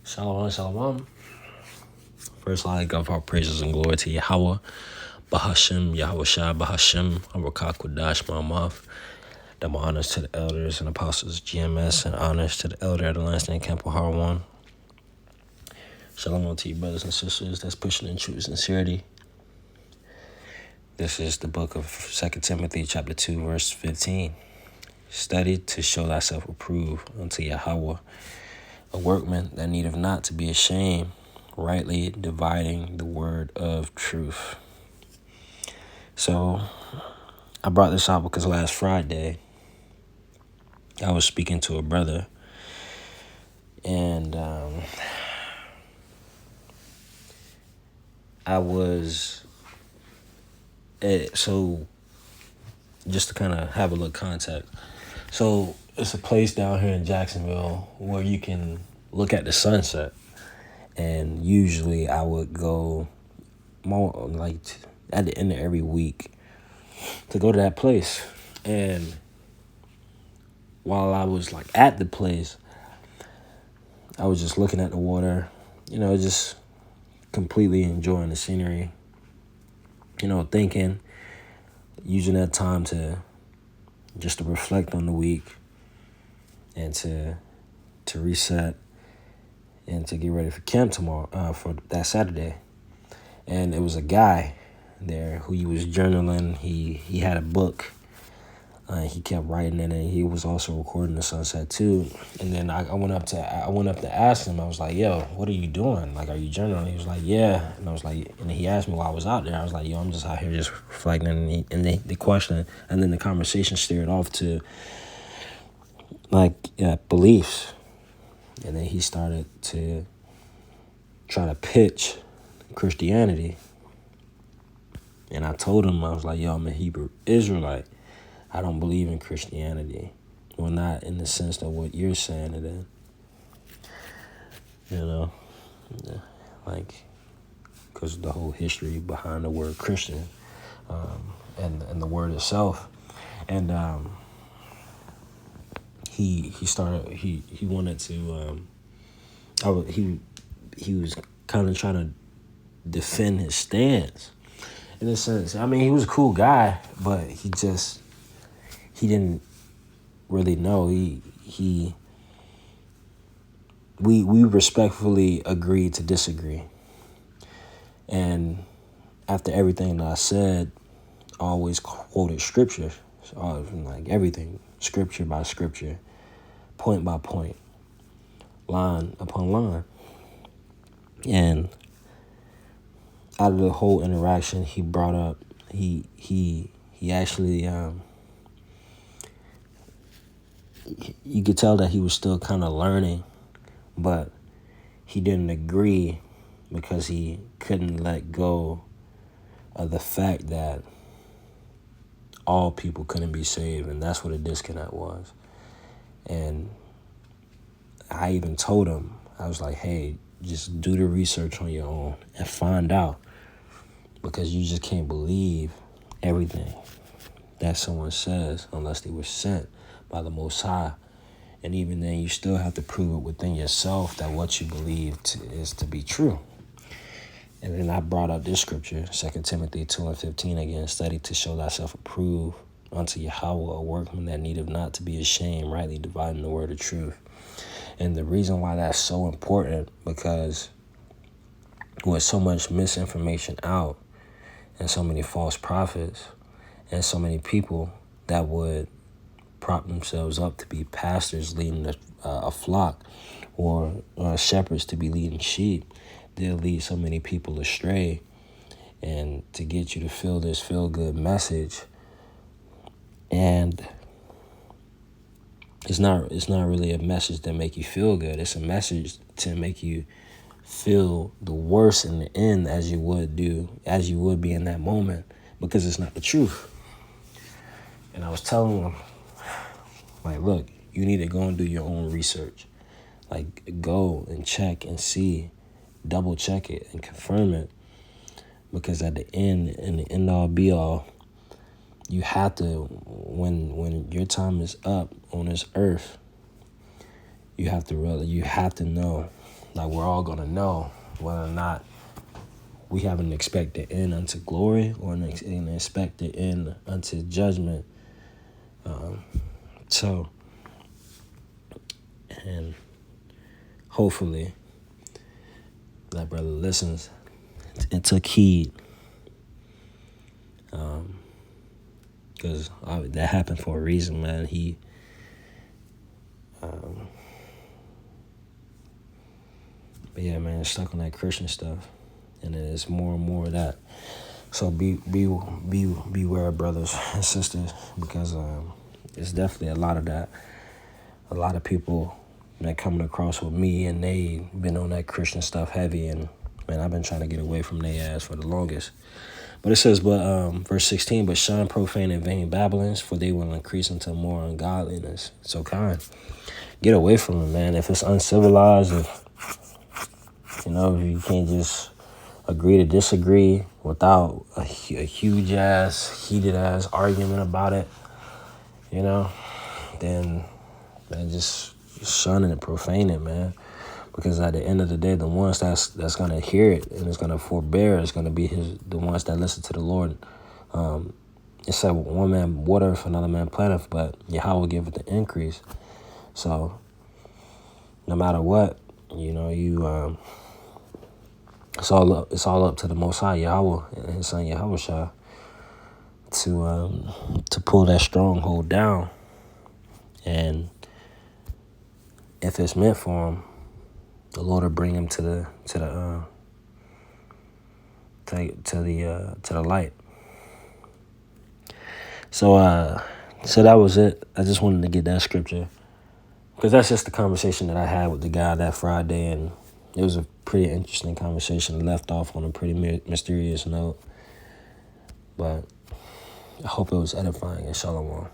Shalom, shalom. First, I give our praises and glory to Yahweh, Bahashem, Yahweh Shai, Bahashem, Arakak Wadash, my mouth. Double honors to the elders and apostles, GMS, and honors to the elder of the Lansing Camp of Harwan. Shalom to you, brothers and sisters that's pushing in true sincerity. This is the book of 2 Timothy, chapter 2, verse 15. Study to show thyself approved unto Yahweh, a workman that needeth not to be ashamed, rightly dividing the word of truth. So I brought this out because last Friday I was speaking to a brother, and so just to kind of have a little context. So it's a place down here in Jacksonville where you can look at the sunset. And usually I would go more like at the end of every week to go to that place. And while I was like at the place, I was just looking at the water, just completely enjoying the scenery, thinking, using that time to just to reflect on the week and to reset and to get ready for camp tomorrow, for that Saturday. And it was a guy there who he was journaling. He had a book. He kept writing in it. He was also recording the sunset too. And then I went up to ask him. I was like, "Yo, what are you doing? Like, are you journaling?" He was like, "Yeah." And I was like, and he asked me while I was out there. I was like, "Yo, I'm just out here just reflecting." And the question, and then the conversation steered off to beliefs. And then he started to try to pitch Christianity. And I told him, I was like, "Yo, I'm a Hebrew Israelite. I don't believe in Christianity. Well, not in the sense of what you're saying it in. Because of the whole history behind the word Christian, and the word itself." And he wanted to, he was kind of trying to defend his stance. In a sense, I mean, he was a cool guy, but he didn't really know. We respectfully agreed to disagree. And after everything that I said, I always quoted scripture. So like everything, scripture by scripture, point by point, line upon line. And out of the whole interaction, he brought up, he actually, you could tell that he was still kind of learning, but he didn't agree because he couldn't let go of the fact that all people couldn't be saved, and that's what a disconnect was. And I even told him, I was like, "Hey, just do the research on your own and find out, because you just can't believe everything that someone says unless they were sent by the Most High. And even then, you still have to prove it within yourself that what you believe is to be true." And then I brought up this scripture, 2 Timothy 2:15 again. "Study to show thyself approved unto Yahweh, a workman that needeth not to be ashamed, rightly dividing the word of truth." And the reason why that's so important, because with so much misinformation out and so many false prophets and so many people that would prop themselves up to be pastors leading a flock, or shepherds to be leading sheep, they'll lead so many people astray, and to get you to feel this feel-good message. And it's not really a message that make you feel good. It's a message to make you feel the worst in the end, as you would be in that moment, because it's not the truth. And I was telling them, like, look, you need to go and do your own research. Like, go and check and see, double check it and confirm it. Because at the end, in the end all be all, you have to, when your time is up on this earth, you have to know like we're all gonna know whether or not we have an expected end unto glory or an expected end unto judgment. So, and hopefully that brother listens and took heed, because that happened for a reason, man. He but yeah, man, stuck on that Christian stuff, and it's more and more of that. So beware, brothers and sisters, because it's definitely a lot of that. A lot of people that coming across with me, and they been on that Christian stuff heavy, and man, I've been trying to get away from their ass for the longest. But it says, verse 16, but shun profane and vain babblings, for they will increase into more ungodliness. So get away from it, man. If it's uncivilized, if you can't just agree to disagree without a huge ass, heated ass argument about it, then man, just shun it and profane it, man. Because at the end of the day, the ones that's gonna hear it and is gonna forbear is gonna be the ones that listen to the Lord. It said one man watereth, another man planteth, but Yahweh giveth the increase. So no matter what, it's all up to the Most High, Yahweh, and His Son Yahushua, to pull that stronghold down. And if it's meant for him, the Lord will bring him to the light. So that was it. I just wanted to get that scripture, because that's just the conversation that I had with the guy that Friday, and it was a pretty interesting conversation. Left off on a pretty mysterious note, but I hope it was edifying. And shalom.